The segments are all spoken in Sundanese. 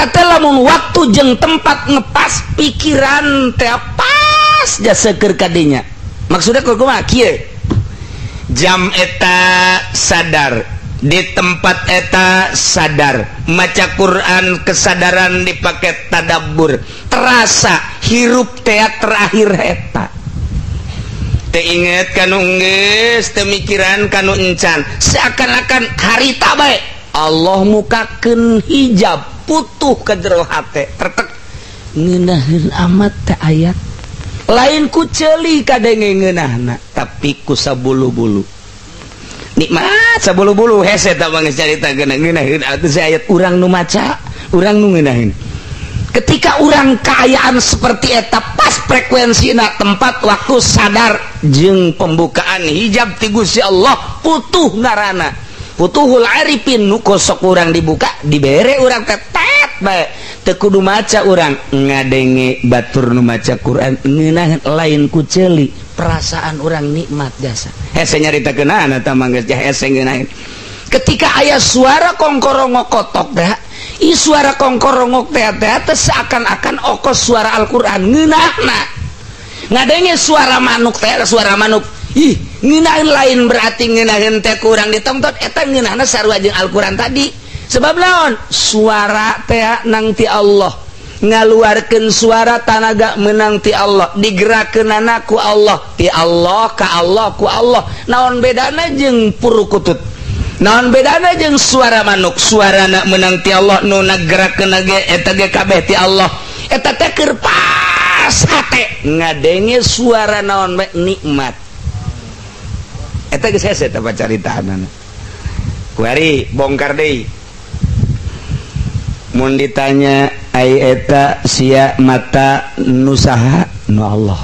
eta teh lamun waktu jeung tempat ngepas pikiran teh pas jasa keur kadinya. Maksudnya kumaha kieu? Jam eta sadar, di tempat eta sadar, maca Quran kesadaran dipake tadabbur, terasa hirup teh terakhir eta. Teu inget kanu geus, teu mikiran kanu encan, seakan-akan harita bae Allah mukakeun hijab putuh ka jero hate, tertek ngeunaheun amat teh ayat. Lain ku ceuli kadenge ngeunahna, tapi ku sabulu-bulu. Nikmat sabulu-bulu hese tah mangga carita ngeunaheun atuh ayat urang nu maca, urang nu ngeunaheun. Ketika urang kaayaan seperti eta pas frekuensina tempat waktu sadar jeung pembukaan hijab ti Gusti Allah putuh ngaranna. Putuhul arifin nu kosok urang dibuka dibere urang teh tet bae. Teu kudu maca urang ngadenge batur nu maca Quran ngeunaheun lain ku ceuli perasaan urang nikmat jasa. Hese nyaritakeunana tah mangga hese ngeunaheun. Ketika aya suara kongkorongok kotok teh, i suara kongkorongok teh seakan-akan okos suara Al-Qur'an ngeunahna. Ngadenge suara manuk teh suara manuk. Ih, ngeunaheun lain berarti ngeunaheun teh kurang ditongtot eta ngeunahna sarua jeung Al-Qur'an tadi. Sebab naon? Suara teh nang ti Allah. Ngaluarkeun suara tanaga menang ti Allah, digerakkeunana ku Allah, ti Allah ka Allah ku Allah. Naon bedana jeung purukutut? Naon bedana jeung suara manuk? Suarana menang ti Allah, nu nagerakeun ge eta ge kabeh ti Allah. Eta teh keur pas hate ngadenge suara naon bae nikmat. Eta geus hese teh caritaanana. Kuari bongkar deui. Mun ditanya ai eta sia mata nu saha? Nu Allah.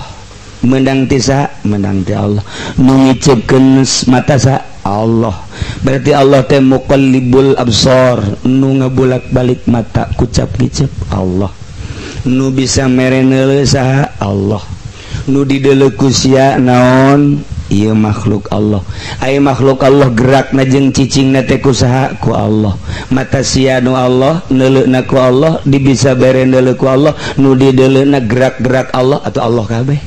Menang ti saha? Menang ti Allah. Nu ngiceukeun mata saha? Allah. Berarti Allah teh muqallibul absar, nu ngabulak-balik mata kucap ngicep Allah. Nu bisa mereneuleuh saha? Allah. Nu dideuleuh ku sia naon? Ieu makhluk Allah. Aya makhluk Allah gerakna jeung cicingna teh ku saha? Ku Allah. Mata sia nu Allah, neuleuhna ku Allah, dibisa bere neuleuh ku Allah, nu dideuleuhna gerak-gerak Allah atau Allah kabeh.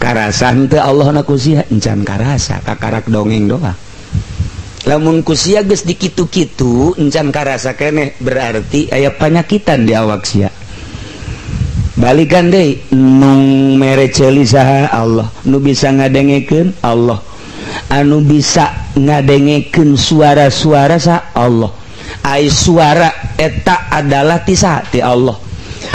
Karasa henteu Allahna ku sia encan karasa, kakarak dongeng doang. Lamun ku sia geus dikitu-kitu encan karasa keneh berarti aya panyakitan di awak sia. Balikan deui nu mere ceuli saha? Allah. Nu bisa ngadengekeun Allah. Anu bisa ngadengekeun suara-suara saha? Allah. Ai suara eta adalah ti saha? Ti Allah.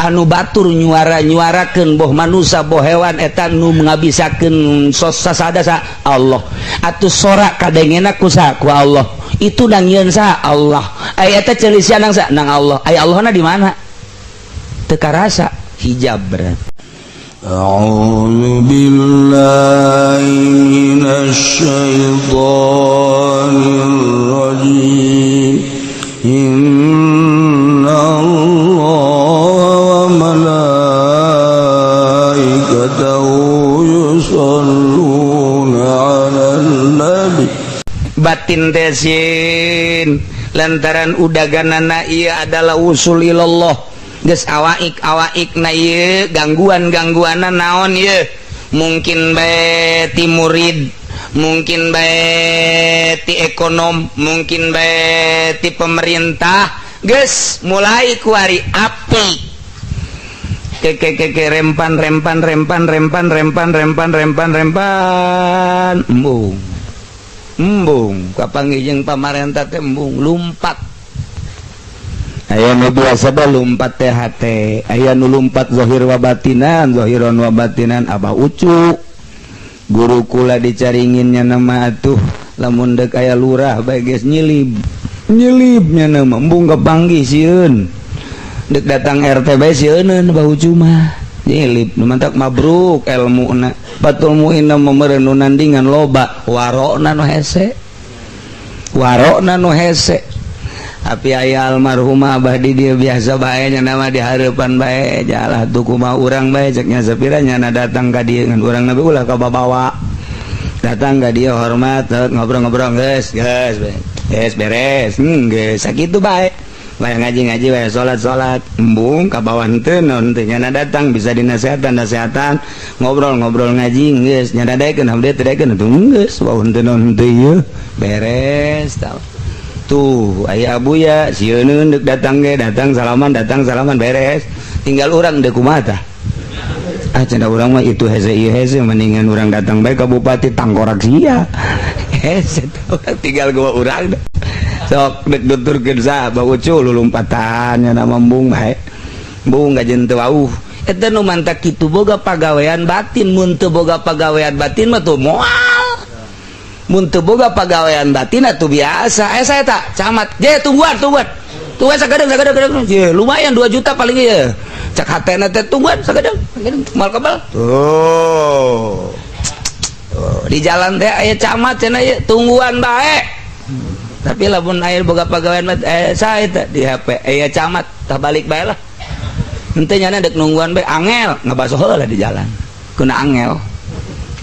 Anu batur nyuara-nyuarakeun boh manusia boh hewan eta nu ngabisakeun sasada saha? Allah. Atuh sora kadengena ku saha? Ku Allah. Itu nangieun saha? Allah. Ai eta ceuli sia nang saha? Nang Allah. Ai Allahna di mana? Teu karasa. Hijab berat. A'udzu billahi minasy syaithanir rajim. Innallaha wa malaikatahu yusholluna 'alan nabi. Batin tesin lantaran udaganana ieu adalah usul ilallah. Geus awaik na ieu gangguan-gangguanna naon ieu? Mungkin bae ti murid, mungkin bae ti ekonom, mungkin bae ti pemerintah. Geus mulai kuari api. Rempan. Embung. Kapanggih jeung pamarentah teh embung lumpat. Aya nu biasa ba lumpat teh hate, aya nu lumpat zahir wa batinan, zahiron wa batinan abah ucu. Guru kula dicaringinnya nama atuh lamun deuk aya lurah bae geus nyilibnya nama embung kapanggih sieun. Deuk datang RT bae sieun abah ucu mah nyilib nu mantak mabruk elmuna. Batul muinna meureun nu nandingan loba warokna nu hese. Tapi aya almarhumah abah di dia biasa bae nya nama di hareupan bae jalah tuh kumaha urang bae cek nya sapiranya na datang ka dieu ngan urang nabi ulah ka babawa datang ka dieu hormat ngobrol-ngobrol geus beres geus sakitu bae Waya ngaji-ngaji, waya sholat embung ka bawah henteu naon teh nyana datang bisa dinasehatan ngobrol ngaji geus nyana daekeun hamdi teh daekeun atuh geus bawah henteu naon henteu ieu beres tah. Tuh aya abuya sieun deuk datang salaman beres tinggal urang deuk kumaha tah. Cenah urang mah itu hese mendingan urang datang bae ka bupati tangkorak sia. Hese tinggal gua urang sok dek duturkeun sa bau ucul lulumpatan nya nama embung bae embung gajeun teu wauh eta nu manta kitu boga pagawean batin mun teu boga pagawean batin mah tuh moal mun teu boga pagawean batin atuh biasa saya tak camat je tungguan sagadeng je lumayan 2 juta paling ieu cak hatena teh tungguan sagadeng mal kabal tuh di jalan teh aya camat cenah ieu tungguan bae. Tapi lamun air boga pagawean saya di HP camat tah balik bae lah henteu nyana dek nungguan bae angel ngabaso heula di jalan kena angel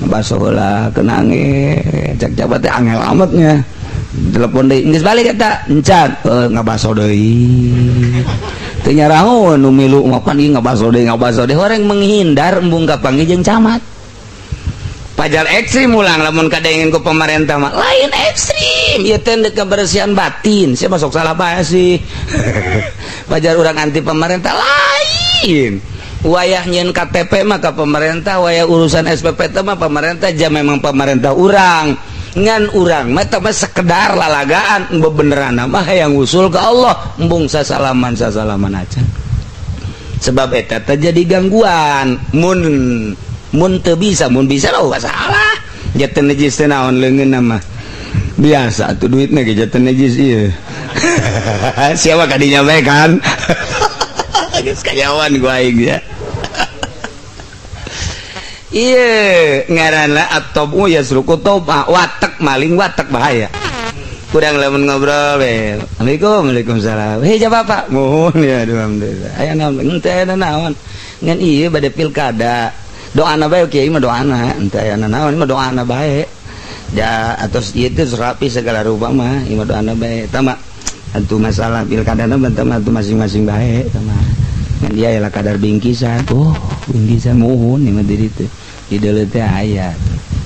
ngabaso heula kena angel cak jabat teh angel amat nya telepon deui geus balik eta encan ngabaso deui teu nyarahoun nu milu mah pan ieu ngabaso deui horeng menghindar embung ka panggih jeung camat. Pajar ekstrim ulang lamun kadengin ku pemerintah mah lain ekstrim ieu teh kebersihan batin sia masuk salah bae sih. Pajar urang anti pemerintah lain wayah nyeun KTP mah ka pemerintah wayah urusan SPP teh mah pemerintah jam memang pemerintah urang ngan urang mah teh sekedar lalagaan bebeneran mah hayang usul ke Allah embung sasalaman aja sebab eta teh jadi gangguan mun teu bisa lah gak salah jatan najis teh naon leungeun mah biasa tuh duitna ge jatan najis ieu siapa kadinya bae kan geus kayawan gua aing ya ieu ngaranna at-tabu yasruku toba watek maling watek bahaya kurang lamun ngobrol we Waalaikumsalam heh Bapak muhun ya alhamdulillah aya naon henteu aya naon ngan ieu bade pilkada doana bae kiai mah doana henteu aya naon mah doana bae da atos ieu teh rapi segala rupa mah ieu mah doana bae eta mah atuh masalah pilkadana mah atuh masing-masing bae eta mah ngan dia aya kadar bingkisan bingkisan muhun ieu mah diri teh di deuleu teh aya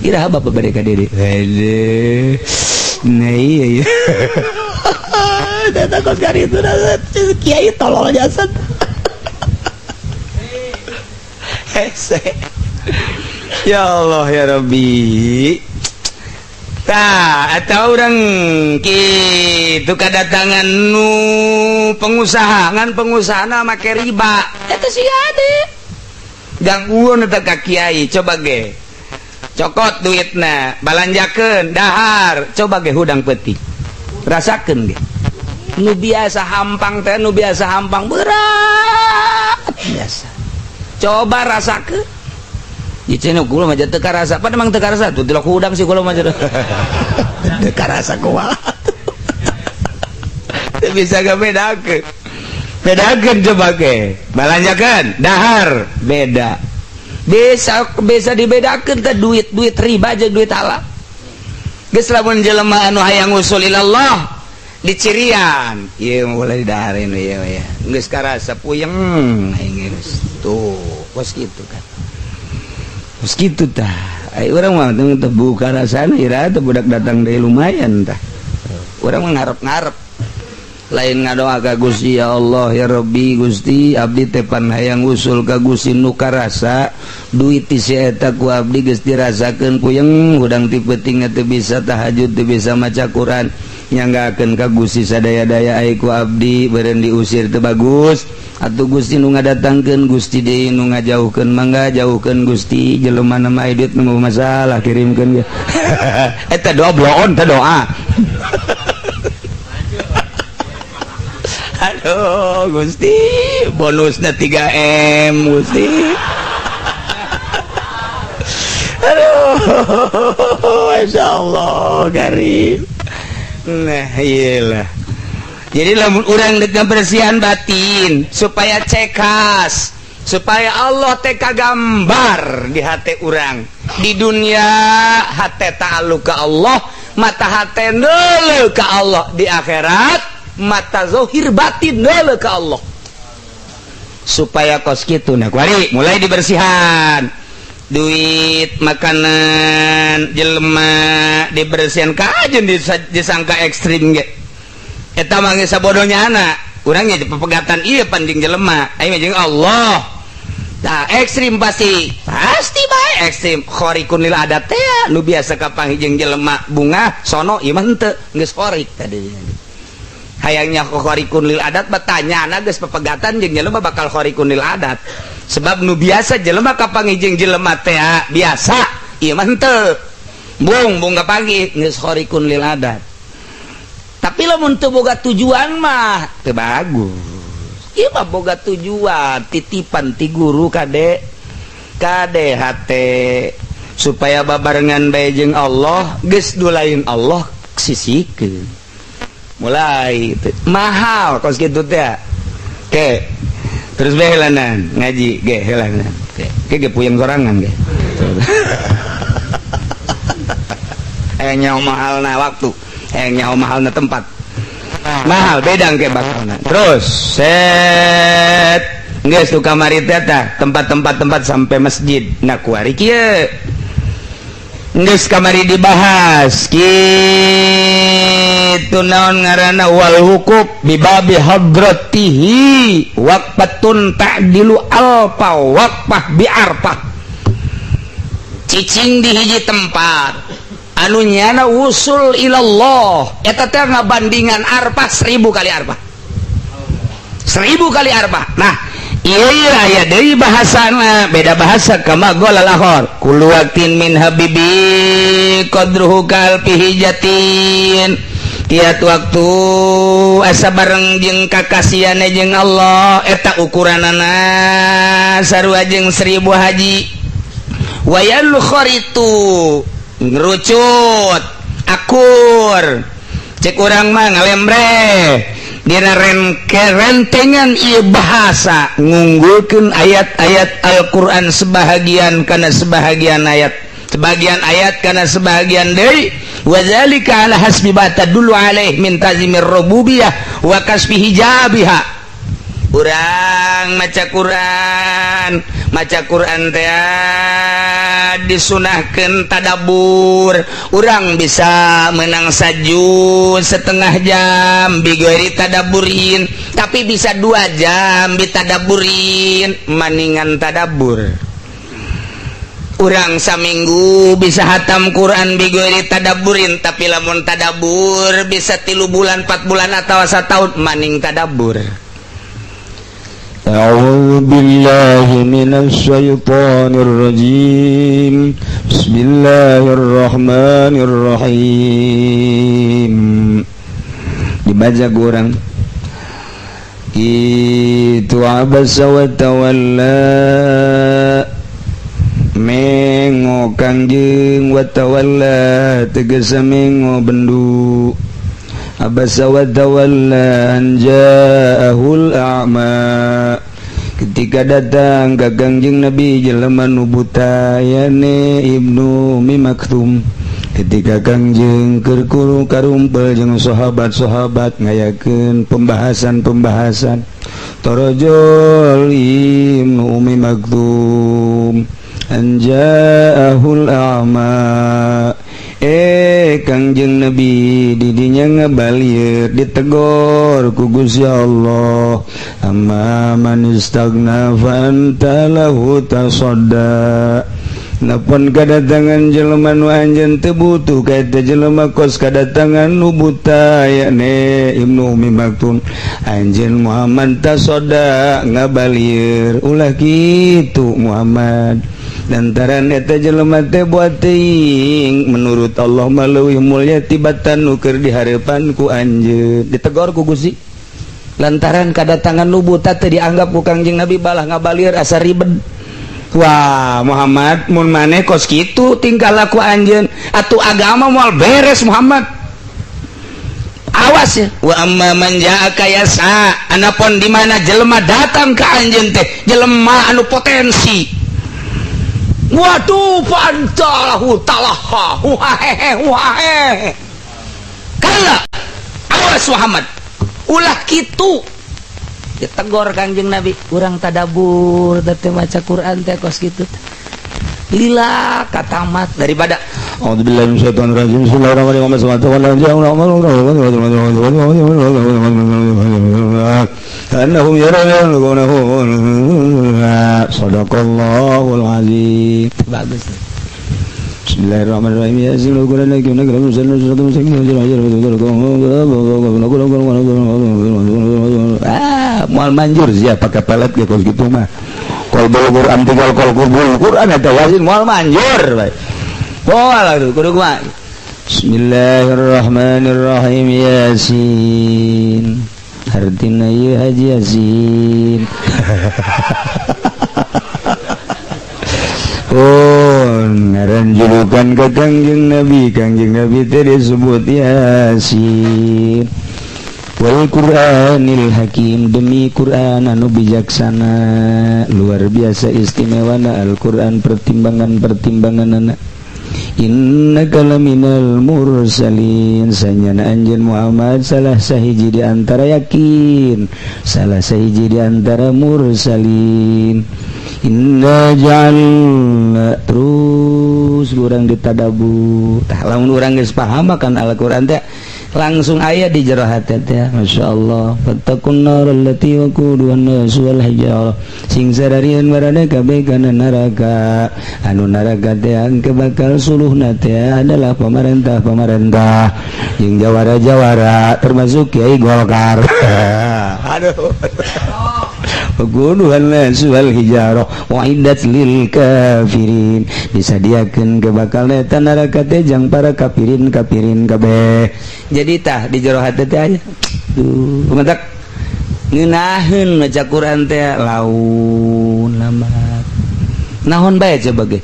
iraha Bapak bade ka diri hede nah iya eta kos kari itu kiai tolol jasad ya Allah ya Rabbi tah atau orang kitu kadatangan nu pengusaha ngan pengusahana make riba eta si ade gangguan eta ka kiai coba ge cokot duitna balanjakeun dahar coba ge hudang peuting rasakeun ge nu biasa hampang teh nu biasa hampang berat biasa coba rasakeun ieu cenah kula mah teu karasa pan emang teu karasa tuh tilok hudang sih kula mah teu karasa kumaha teu bisa gabedakeun coba ge balanjakeun dahar beda bisa dibedakeun teh duit riba jeung duit halal geus lamun jelema anu hayang usul ilallah dicirian ieu mulai didahareun ieu ya geus karasa puyeng aing geus tuh kos kitu kan kos kitu tah ai urang mah teu buka rasana ira teh budak datang deui lumayan tah urang mah ngarep-ngarep lain ngadoa ka Gusti ya Allah ya Rabbi Gusti abdi teh pan hayang usul ka Gusti nu karasa duit ti si eta ku abdi geus dirasakeun puyeng hudang ti peuting teu bisa tahajud teu bisa maca Quran nyanggakeun ka Gusti sadaya-daya aya ku abdi beureun diusir teu bagus atuh Gusti nu ngadatangkeun Gusti deui nu ngajauhkeun mangga jauhkeun Gusti jelema na mah duit nu masalah kirimkeun ge eta doa bloon teh doa aduh Gusti bonusnya 3M Gusti aduh insyaallah karim nah iyalah jadi lamun urang dek kebersihan batin supaya cekas supaya Allah teh kagambar di hati urang di dunia hati ta'alluq ka Allah mata hati neuleuh ka Allah di akhirat mata zahir batin neule ka Allah supaya kos kitu nah kuari mulai dibersihan duit makanan jelema dibersihan ka ajeun disangka ekstrim ge eta mah geus sabodohnya anak urang nya pepegatan ieu panding jelema aya jeung Allah tah ekstrim pasti bae ekstrim khariqun lil adat teh nu biasa kapanggih jeung jelema bunga sono ieu mah henteu geus khorik tadi hayangnya khariqun lil adat bertanya geus pepegatan jeung jelema bakal khariqun lil adat sebab nu biasa jelema kapanggih jeung jelema teh biasa ieu mah henteu bung kapanggih geus khariqun lil adat tapi lamun teu boga tujuan mah teu bagus ieu mah boga tujuan titipan ti guru kade hate supaya babarengan bae jeung Allah geus dulain Allah sisikeun mulai mahal kos gitu teh ke terus bae helanan ngaji ge helanan ke puyeng sorangan ge nyaho mahalna waktu nyaho mahalna tempat mahal bedang ke bakalna terus set geus tu kamari teh tempat sampai masjid na kuari kieu geus kamari dibahas kitu naon ngaranna wal hukub bibabi hadratihi waqfatun ta'dilu alfa waqfah bi arfah cicing di hiji tempat anu nyana usul ilallah eta teh ngabandingan arfah 1000 kali arfah 1000 kali arfah nah iya aya deui bahasana beda bahasa kama qala lahor kullu waqtin min habibi qadruhu kal pihijatin tiap waktu asa bareng jeung kakasiane jeung Allah eta ukuranana sarua jeung 1000 haji wayal kharitu ngerucut akur cek urang mah ngalembre dina rentengan ieu bahasa ngunggulkeun ayat-ayat Al-Qur'an sebahagian kana sebahagian ayat kana sebahagian deui wa zalika ala hasbi batadullu alaih min tazimir rububiyah wa kasfi hijabiha urang maca Quran teh disunahkeun tadabbur urang bisa menang sajud setengah jam bigoiri tadabburin tapi bisa 2 jam ditadabburin maningan tadabbur urang saminggu bisa hatam Quran bigoiri tadabburin tapi lamun tadabbur bisa 3 bulan 4 bulan atau 1 tahun maning tadabbur. أعوذ بالله من الشيطان الرجيم بسم الله الرحمن الرحيم dibaca kurang itu abasa wa tawalla mengo kangjeng wa tawalla tegesa mengo bendu abasa wa tawalla anja'ahul a'ma ketika datang ka Kangjeng Nabi jelema nu buta yane Ibnu Ummi Maktum ketika Kangjeng keur karumpul jeung sahabat-sahabat ngayakeun pembahasan tarajul Ibnu Ummi Maktum anja'ahul a'ma Kangjeng Nabi didinya ngabalieur ditegor ku Gusti Allah amma man istagna fa anta lahu tasadda napun kadatangan jelema nu anjeun teu butuh ka eta jelema kos kadatangan nu buta yakne Ibnu Ummi Maktum anjeun Muhammad tasadda ngabalieur ulah kitu Muhammad lantaran eta jelema teh buat teuing menurut Allah maleuwih mulya tibatan nu keur dihareupan ku anjeun ditegor ku Gusti lantaran kadatangan nu buta teh dianggap ku Kangjeng Nabi balah ngabalieur asa ribet wah Muhammad mun maneh kos kitu tingkah laku anjeun atuh agama moal beres Muhammad awas ya wa amma man ja'aka yasa anapun di mana jelema datang ka anjeun teh jelema anu potensi waduh pantalahu talaha wahehe kala awas Muhammad ulah kitu ditegor Kangjeng Nabi urang tadabur teh maca Quran teh kos kitu lila katamat daripada A'udzubillahi minasyaitonir rajim. Bismillahirrahmanirrahim. Annahum yarawnahu. Shadaqallahul azim. bagus. Bismillahirrahmanirrahim. Yasin al-Qur'an al-Hakim. Moal manjur siapa pakai pelet ge kos kitu mah. Kol Quran tinggal kol Quran eta Yasin moal manjur bae. Pola tuh kudu kumaha. Bismillahirrahmanirrahim. Yasin. Hartina ieu Haji Yasin. Oh, ngaran julukan ke Kangjeng Nabi teh disebut Yasin. Wal Qur'anil Hakim, demi Quran anu bijaksana, luar biasa istimewana Al-Qur'an pertimbangan-pertimbanganna. Innaka laminal mursalin, sanyana anjeun Muhammad salah sahiji di antara yakin, salah sahiji di antara mursalin. Inna ja'alna terus urang ditadabur. Tah lamun urang geus paham akan Al-Qur'an teh langsung aya di jero hate teh masyaallah. Fattaqun nar allati waquduha an-nas wal hijarah, sing sararieun marana kabeh kana neraka. Anu neraka teh angke bakal suluhna teh adalah pemerintah jeung jawara-jawara termasuk Kiai Golkar. Aduh. Waquduha an-nas wal hijarah wa'iddat lil kafirin, disadiakeun ke bakal eta neraka teh jeung para kafirin kabeh. Jadi tah di jero hate teh aya kumatak ngeunaheun maca Quran teh laun lambat naon bae coba ge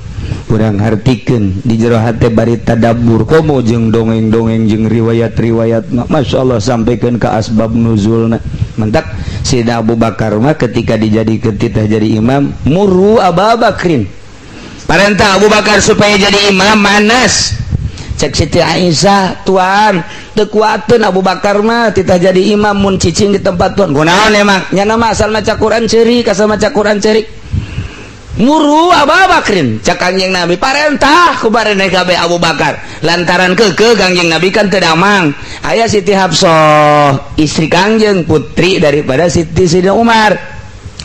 urang hartikeun di jero hate bari tadabbur komo jeung dongeng-dongeng jeung riwayat-riwayat masyaallah sampaikeun ka asbab nuzulna mentak Sayyidina Abu Bakar mah ketika dijadikeun titah jadi imam muru Abu Bakrin parentah Abu Bakar supaya jadi imam manas cek Siti Aisyah tuan teu kuateun Abu Bakar mah titah jadi imam mun cicing di tempat tuan kunaon emang nyana mah asal maca Quran ceurik asal maca Quran ceurik muru Abu Bakrin cak Kangjeng Nabi parentah ku barene kabeh Abu Bakar lantaran keukeuh Kangjeng Nabi kan teu damang aya Siti Hafsah istri Kangjeng putri daripada Siti Sayyidina Umar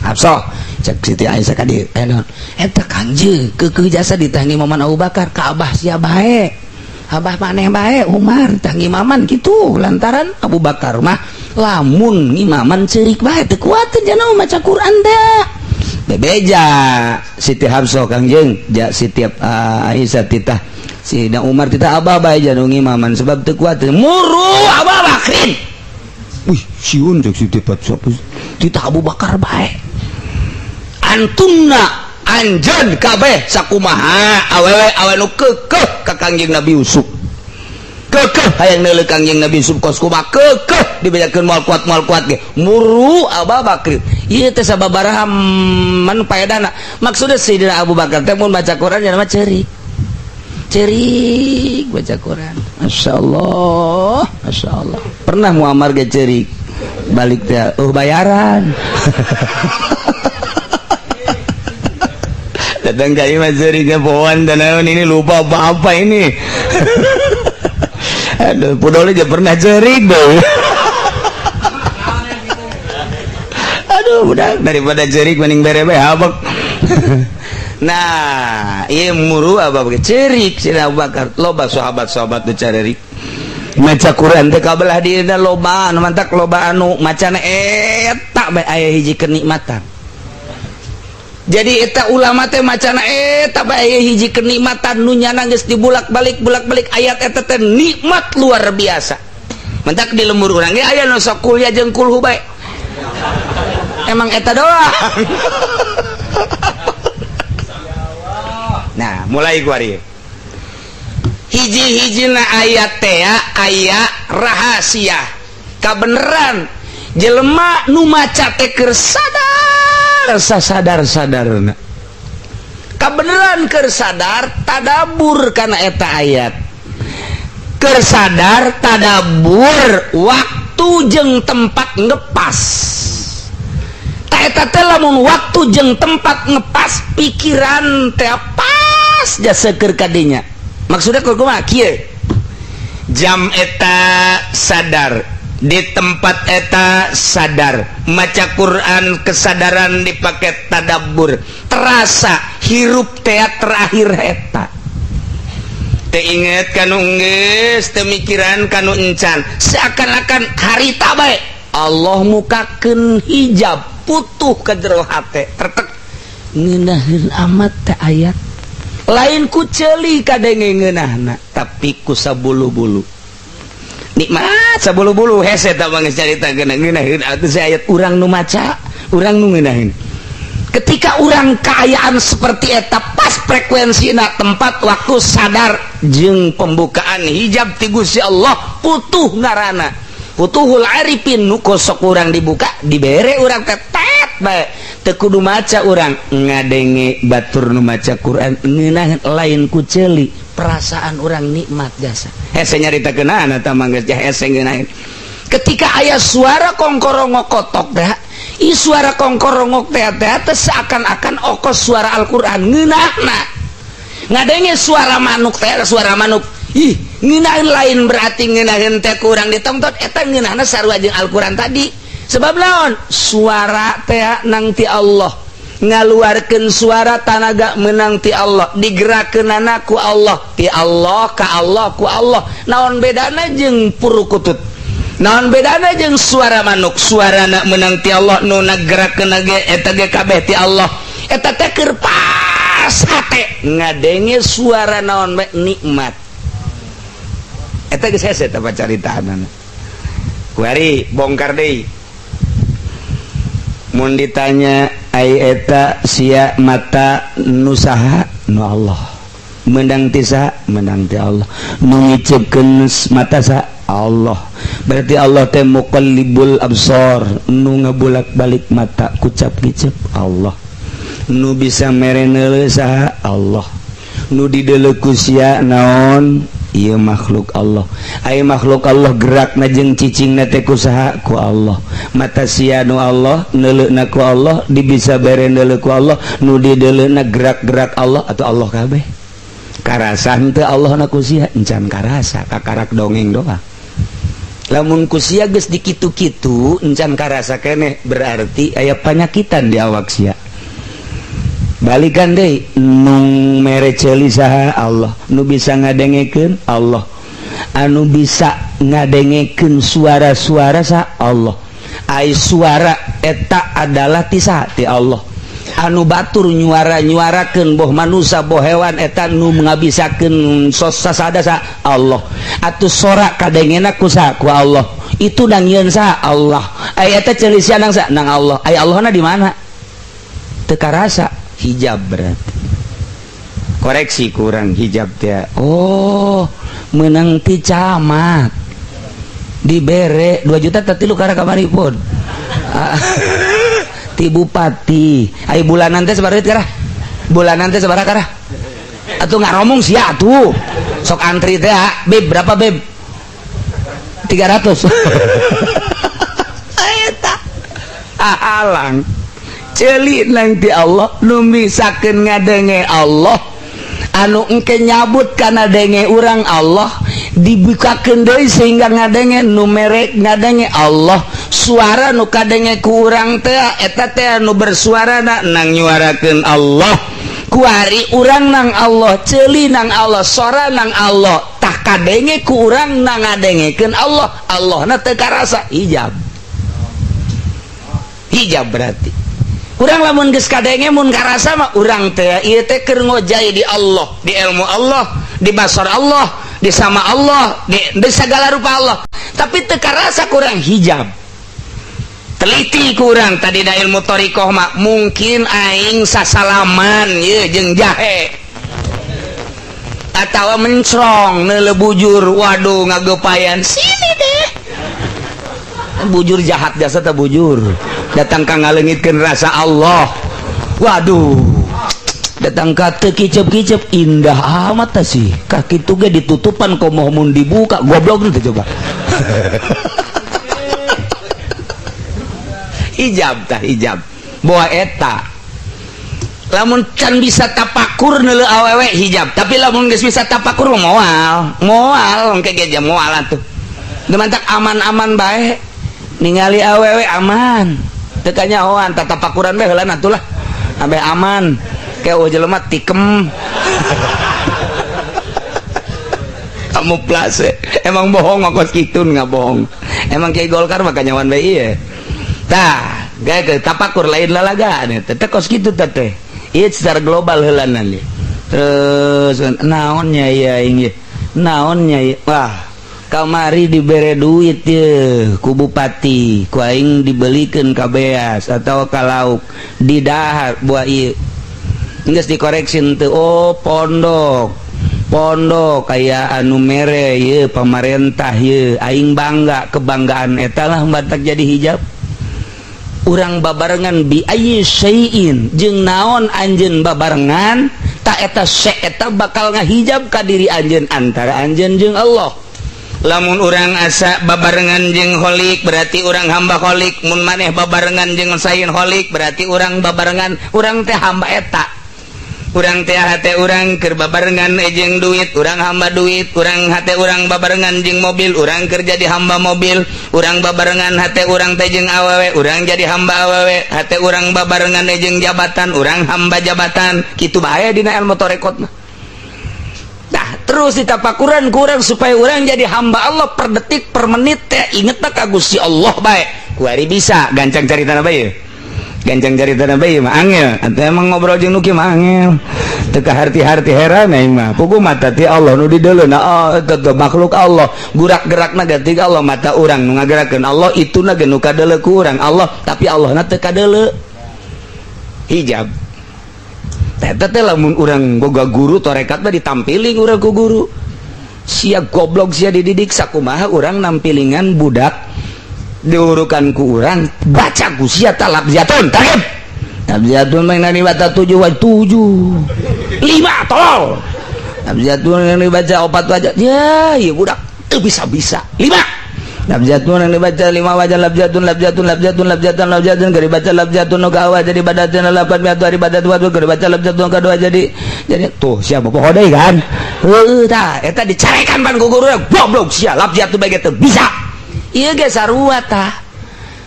Hafsah cek Siti Aisyah ka dieu eta Kangjeng keukeuh jasa ditangi Maman Abu Bakar ka Abah sia bae Abah maneh bae Umar tah ngimaman kitu lantaran Abu Bakar mah lamun ngimaman ceurik bae teu kuateun jangan maca Quran teh bebeja Siti Hafsah Kangjeng ja Siti Aisyah titah Sayyidina Umar titah Abah bae jangan ngimaman sebab teu kuateun muru Abu Bakrin wih siun cek Siti Hafsah titah Abu Bakar bae antunna anjeun kabeh sakumaha awewe nu keukeuh ka Kangjeng Nabi Yusuf keukeuh hayang neuleuk Kangjeng Nabi Yusuf kos kumaha keukeuh dibejakeun moal kuat ge muru Abu Bakar ieu teh sababaraha manu paedana maksudna Sayyidina Abu Bakar teh mun baca Quran nya mah ceurik baca Quran masyaallah pernah Muammar ge ceurik balik teh bayaran datang ke imam ceurik pohon dan ini lupa apa ini aduh pudol aja pernah ceurik dong aduh udah daripada ceurik mending bere-bere habak nah iya muru apa ceurik Sayyidina Abu Bakar loba sahabat-sahabat tu ceurik maca Quran teh kabelah dieuna loba anu mantak loba anu macana eta bae aya hiji kenikmatan. Jadi eta ulama teh macana eta bae hiji kenikmatan nu nyana geus dibulak-balik ayat eta teh nikmat luar biasa. Mentak di lembur urang ge aya nu sok kuliah jeung kulhu bae. Emang eta doang. Nah, mulai kuari. Hiji-hijina ayat teh aya rahasia. Kabeneran jelema nu maca teh keur sadar kabeneran keur sadar tadabur kana eta ayat keur sadar tadabur waktu jeung tempat ngepas. Eta teh lamun waktu jeung tempat ngepas pikiran teh pas jasa keur kadinya. Maksudnya kumaha kieu? Jam eta sadar, di tempat eta sadar, maca Quran kesadaran dipake tadabbur, terasa hirup teh terakhir eta. Teu inget kanu geus, teu mikiran kanu encan, seakan-akan harita bae Allah mukakeun hijab putuh ke jero hate tertek ngeunaheun amat teh ayat lain ku ceuli kadenge ngeunahna tapi ku sabulu-bulu nikmat sabulu-bulu hese tah mangga carita ngeunaheun atuh ayat urang nu maca urang nu ngeunaheun ketika urang kaayaan seperti eta pas frekuensina tempat waktu sadar jeung pembukaan hijab ti Gusti Allah putuh ngaranna Putuhul arifin nu kosok urang dibuka dibere urang tetet bae teu kudu maca urang ngadenge batur nu maca Quran ngeunaheun lain ku ceuli perasaan urang nikmat jasa hese nyaritakeunana eta mangga hese ngeunaheun ketika aya suara kongkorongok kotok dah i suara kongkorongok teh seakan-akan okos suara Al-Qur'an ngeunahna ngadenge suara manuk teh suara manuk ih ngeunaheun lain berarti ngeunaheun teh kurang ditongtot eta ngeunahna sarua jeung Al-Qur'an tadi sebab naon suara teh nang ti Allah ngaluarkeun suara tanaga menang ti Allah digerakkeunana ku Allah ti Allah ka Allah ku Allah naon bedana jeung purukutut naon bedana jeung suara manuk suarana menang ti Allah nu nagerakeun ge eta ge kabeh ti Allah eta teh keur pas hate ngadenge suara naon nikmat eta geus hese teh caritaanana kuari bongkar deui mun ditanya ai eta sia mata nu saha nu Allah menang ti saha menang ti Allah nu ngiceupkeun mata saha Allah berarti Allah teh muqallibul absar nu ngabulak-balik mata kucap kicep Allah nu bisa mereneuleun saha Allah nu dideuleu ku sia naon ieu makhluk Allah aya makhluk Allah gerakna jeung cicingna teh kusaha ku Allah mata sia nu Allah neuleuna ku Allah dibisa bere neuleun ku Allah nu dideuleuna gerak-gerak Allah atau Allah kabeh karasan teu Allah na ku sia encan karasa kakarak dongeng doang lamun ku sia geus dikitu-kitu encan karasa keneh berarti aya panyakitan di awak sia balikan deh nu mere ceuli saha Allah nu bisa ngadengekeun Allah anu bisa ngadengekeun suara-suara saha Allah ai suara eta adalah ti saha ti Allah anu batur nyuara-nyuarakeun boh manusia boh hewan eta nu ngabisakeun sasada saha Allah atuh sora kadengena ku saha ku Allah itu nangieun saha Allah ai eta ceuli sia nang saha nang Allah ai Allahna di mana teu karasa hijab berarti koreksi kurang hijab teh oh menang ti camat dibere 2 juta tatilu kara kamari pun ti bupati ai bulanan teh sabaraha kara bulanan teh sabaraha kara atuh ngaromong sia atuh sok antri teh beb berapa beb 300 eta alang ceuli nang ti Allah nu misakeun ngadenge Allah anu engke nyabut kana denge urang Allah dibukakeun deui sehingga ngadenge nu mere ngadenge Allah suara nu kadenge ku urang teh eta teh anu bersuarana nang nyuarakeun Allah kuari urang nang Allah ceuli nang Allah sora nang Allah tah kadenge ku urang nang ngadengekeun Allah Allahna teu karasa hijab berarti urang lamun geus kadenge mun karasa mah urang teh ieu teh keur ngojai di Allah di ilmu Allah di basar Allah di sama Allah di segala rupa Allah tapi teu karasa kurang hijab teliti kurang tadi da ilmu thariqah mah mungkin aing sasalaman ieu jeung jahe atawa mencrong neuleuh bujur waduh ngagepayan sini deh bujur jahat jasa teh bujur datang ka ngaleungitkeun rasa Allah waduh datang ka teu kicep-kicep indah amat sih ka kitu ge ditutupan komoh mun dibuka goblok teh coba hijab tah hijab boa eta lamun can bisa tapakur neuleuh awewe hijab tapi lamun geus bisa tapakur moal engke ge jam moal atuh geus aman-aman bae ningali awewe aman teu kanyahoan tatapakuran bae heula atuh lah abe aman kayak jelema tikem kamu plase emang bohong ngokos kitun nggak bohong emang kayak Golkar makanya wan bae ieu tah gawe tapakur lain lalagaan teh kos kitu teh ieu secara global heula nanti terus naonnya ya inggih naonnya ya wah kamari dibere duit ye ku bupati ku aing dibelikeun ka beas atau ka lauk di dahar buah ieu geus dikoreksi teu oh pondok kayak anu mere ye pemerintah ye aing bangga kebanggaan eta lah batak jadi hijab urang babarengan bi ayyi syai'in jeung naon anjeun babarengan ta eta syai' eta bakal ngahijab ka diri anjeun antara anjeun jeung Allah lamun urang asa babarengan jeung holik berarti urang hamba holik mun maneh babarengan jeung sain holik berarti urang babarengan urang teh hamba eta urang teh hate urang keur babarengan jeung duit urang hamba duit urang hate urang babarengan jeung mobil urang keur jadi hamba mobil urang babarengan hate urang teh jeung awewe urang jadi hamba awewe hate urang babarengan jeung jabatan urang hamba jabatan kitu bae dina ilmu tarekat mah nah terus ditapakuran ku urang supaya urang jadi hamba Allah per detik per menit teh ingetna ka Gusti Allah bae kuari bisa gancang caritana bae gancang caritana bae mah angel atuh emang ngobrol jeung nu kieu mah angel teu ka harti-harti heran aing mah puguh mata ti Allah nu di deuleuhna eta makhluk Allah gurak-gerakna gati Allah mata urang nu ngagerakeun Allah ituna ge nu kadeuleu ku urang Allah tapi Allahna teu kadeuleu hijab eta teh lamun urang boga guru tarekat mah ditampiling urang ku guru sia goblok sia dididik sakumaha urang nampilingan budak diurukan ku urang baca ku sia talabzatun takib talabzatun mah nani baca 7 wa 7 5 tol talabzatun yang dibaca 4 wajah ya ieu budak teu bisa-bisa 5 labzatun yang dibaca 5 wajah labzatun keur dibaca labzatun nu ka awal jadi badatun 800 hari badat wa keur dibaca labzatun kadua jadi tuh siapa poho deui kan heuh tah eta dicarekan pan ku guru goblok sia labzatun bae teu bisa ieu ge sarua tah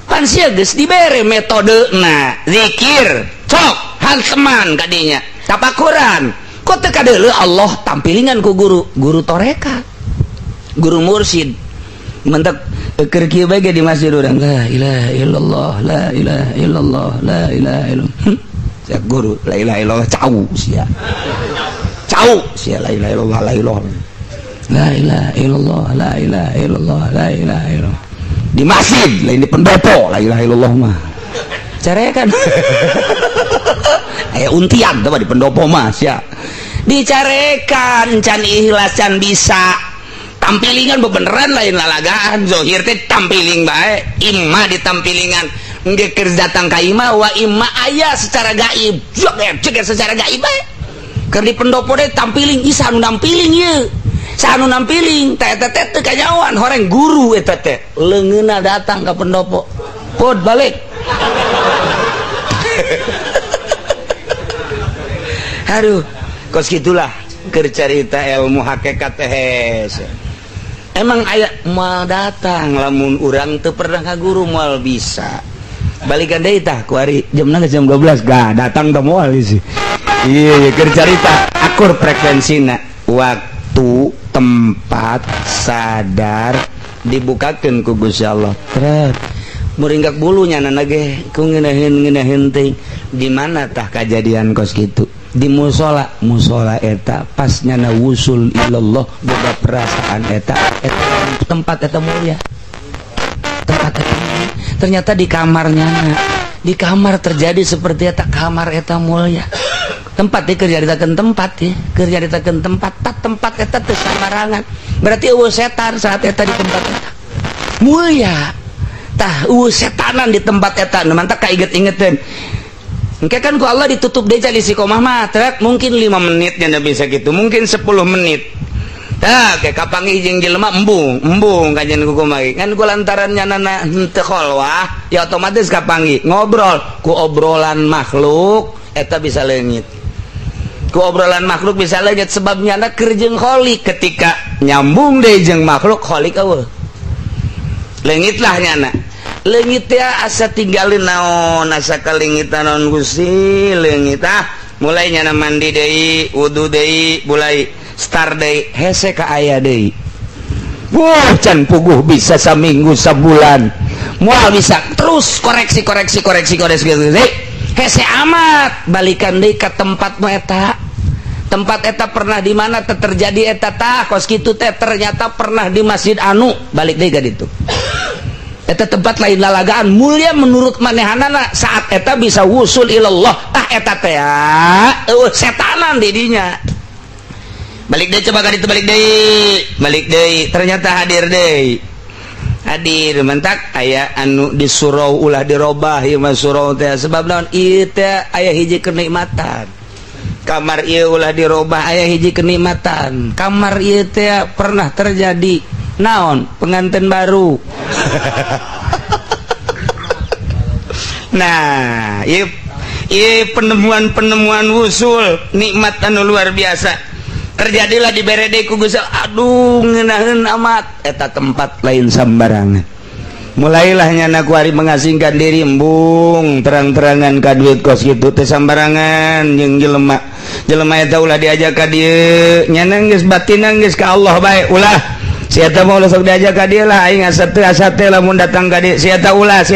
pan sia geus dibere metodena zikir sok hanteman kadinya tapakuran kok teu kadeuleu Allah tampilingan ku guru tarekat guru mursyid mentek keur kieu bae ge di masjid urang la ilaha illallah la ilaha illallah la ilaha illallah sia guru la ilaha illallah cau sia la ilaha illallah la ilaha la ilaha illallah la ilaha illallah la ilaha illallah di masjid lain di pendopo la ilaha illallah mah carekan aya untian teh di pendopo mah sia dicarekan can ikhlas can bisa tampilingan bebeneran lain lalagaan zohir teh tampiling bae imma ditampilingan engge keur datang ka imma wa imma aya secara gaib juga secara gaib bae keur di pendopo teh tampiling isa nu nampiling ieu sanu nampiling teh teh kanyawan horeng guru eta teh leungeunna datang ka pendopo pod balik aduh kos gitulah keur carita ilmu hakikat teh emang aya moal datang lamun urang teu pernah ka guru moal bisa balikan deui tah ku ari jamna jam 12 gah datang teh moal sih iya keur carita akur frekuensina waktu tempat sadar dibukakeun ku Gusti Allah tret muringgak bulunya nana ge ku ngeunaheun teh di mana tah kajadian kos kitu di musola eta pas nyana wusul ilallah boga perasaan eta tempat eta mulia ternyata di kamarnya di kamar terjadi seperti eta kamar eta mulia tempat kerja ditakeun tempat tempat eta teu samarangan berarti eueuh setan saat eta di tempat eta mulia tah eueuh setanan di tempat eta nu mantap kainget-ingeteun engke kan ku Allah ditutup deui di sikomah mah trek mungkin 5 menit nya bisa gitu mungkin 10 menit kayak kapangi jeung jelema embung kanjen kumaha kan ku lantaran nyanana henteu kholwah ya otomatis kapangi ngobrol ku obrolan makhluk eta bisa leungit ku obrolan makhluk bisa leungit sebab nyana keur jeung kholik ketika nyambung deui jeung makhluk kholik eueuh leungit lah nyana leungit teh asa tinggalin naon asa kalingitan naon Gusti leungit mulai nyana mandi deui wudu deui mulai start deui hese ka aya deui wah can puguh bisa saminggu sabulan moal bisa terus koreksi hese amat balikan deui ka tempat nu eta tempat eta pernah di mana terjadi eta tah kos kitu teh ternyata pernah di masjid anu balik deui ka ditu eta tempat lain lalagaan mulia menurut manehanana saat eta bisa wusul ilallah eta teh setanan di dinya balik deui coba ka ditu balik deui ternyata hadir deui hadir mentak aya anu disurau ulah dirobah ieu mah surau teh sebab naon ieu teh aya hiji kenikmatan kamar ieu ulah dirobah aya hiji kenikmatan kamar ieu teh pernah terjadi naon pengantin baru nah ieu penemuan wusul nikmat anu luar biasa terjadilah di berede ku Gusti aduh ngeunaheun amat eta tempat lain sambarangan mulailah nyana ku ari mengasingkan diri embung terang-terangan ka duit kos kitu teh sambarangan jeung jelema eta ulah diajak ka dieu nyana geus batinna geus ka Allah bae ulah si eta mah ulah sok diajak ka dieu lah aing asa teu lamun datang ka dieu si eta ulah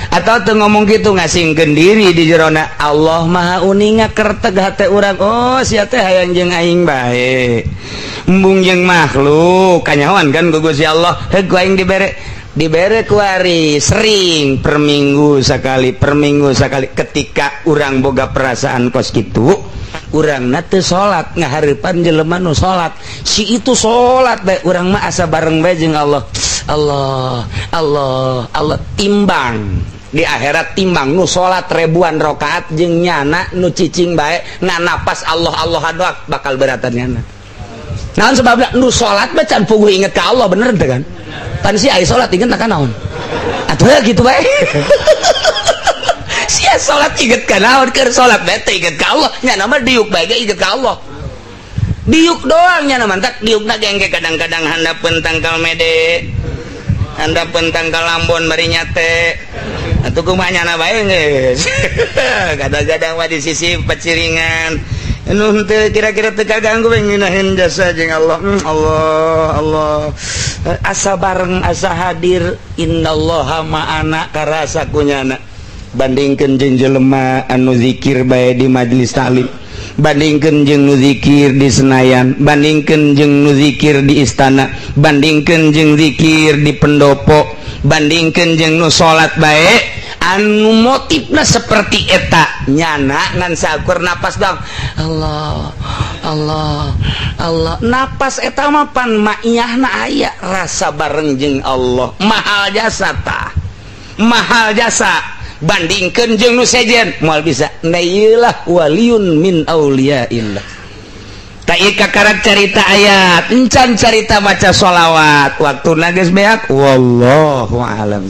atau teu ngomong kitu ngasingkeun diri di jerona Allah Maha uninga keur tegah teh urang oh sia teh hayang jeung aing bae embung jeung makhluk kanyawan kan ku Gusti Allah heug aing dibere ku ari sering per minggu sakali ketika urang boga perasaan kos kitu urang na teu salat ngahareupan jelema nu salat si itu salat bae urang mah asa bareng bae jeung Allah timbang di akhirat timbang nu salat ribuan rakaat jeung nyana nu cicing bae nganapas Allah doa bakal beratan nyana naon sebabna nu salat mah can puguh inget ka Allah bener teh kan pan si aya salat inget ka naon atuh gitu bae sia salat inget ka naon keur salat bae teh inget ka Allah nyana mah diuk bae inget ka Allah diuk doang nyana mantak diukna gengge kadang-kadang handapeun tangkal mede handapeun tangkal Ambon bari nyate atuh kumaha nyana bae geus kadang-kadang mah di sisi paciringan anu teu kira-kira teu kaganggu bae ngeunaheun jasa jeung Allah Allah asa bareng asa hadir innallaha ma'ana karasa kunyana bandingkeun jeung jelema anu zikir bae di majelis taklim bandingkeun jeung nu zikir di Senayan bandingkeun jeung nu zikir di istana bandingkeun jeung zikir di pendopo bandingkeun jeung nu salat bae anu motifna seperti eta nyana ngan saukur napas dong Allah napas eta mah pan maiyahna aya rasa bareng jeung Allah mahal jasa bandingkeun jeung nu sejen moal bisa nailah waliyun min auliyaillah ta ieu kakarak carita ayat encan carita baca sholawat waktuna geus beak wallahu a'lam.